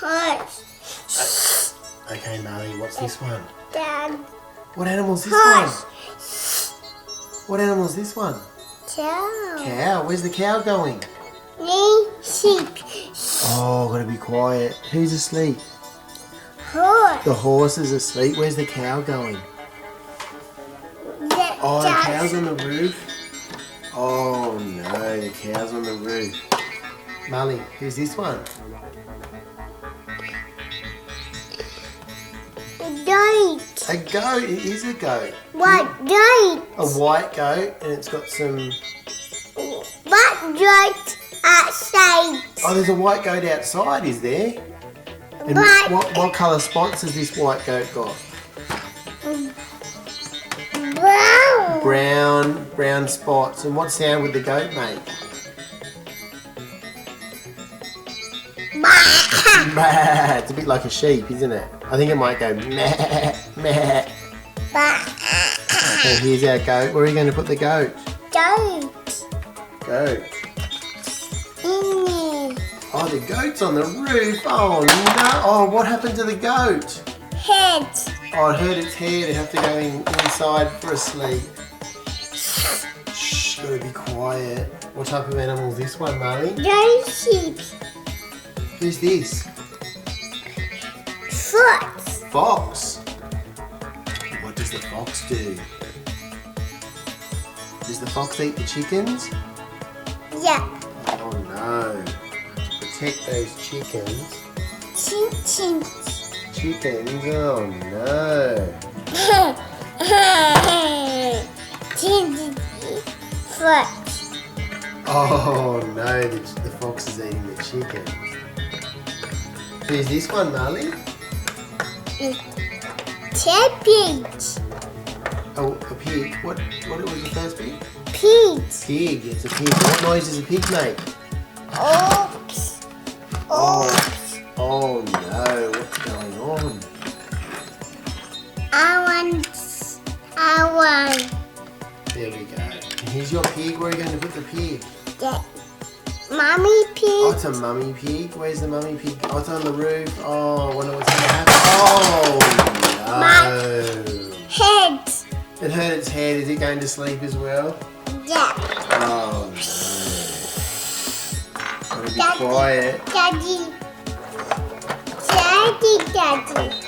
Horse. Okay, Marley, what's this one? Dad. What animal's this Horse. one? What animal's this one? Cow. Cow. Where's the cow going? Me. Sheep. Oh, gotta be quiet. Who's asleep? Horse. The horse is asleep. Where's the cow going? Oh, the cow's on the roof. Oh no, the cow's on the roof. Marley, who's this one? Goat. A goat. It is a goat. What goat? A white goat, and it's got some... What goat outside? Oh, there's a white goat outside, is there? And But what colour spots has this white goat got? brown. Brown spots. And what sound would the goat make? Meh. It's a bit like a sheep, isn't it? I think it might go meh, meh. Okay, here's our goat. Where are you going to put the goat? Goat. Goat. In there. Oh, the goat's on the roof. Oh, no. Oh, what happened to the goat? Head. Oh, it hurt its head. It have to go inside for a sleep. Shh, gotta be quiet. What type of animal is this one, Marley? Goat sheep. Who's this? Foot. Fox. What does the fox do? Does the fox eat the chickens? Yeah. Oh no. To protect those chickens. Chin chin. Chickens? Oh no. Chin foot. Oh no, the fox is eating the chickens. Who's this one, Marley? Pigs. Oh, a pig. What was the first pig? Pigs. Pig. It's a pig. What noise does a pig make? Ox. Ox. Oh no, what's going on? I want. There we go. And here's your pig. Where are you going to put the pig? The mommy pig. Oh, it's a mummy pig. Where's the mummy pig? Oh, it's on the roof. Oh, I wonder what's going to happen. Oh, no. My head. It hurt its head. Is it going to sleep as well? Yeah. Oh, no. Gotta be quiet. Daddy. Daddy.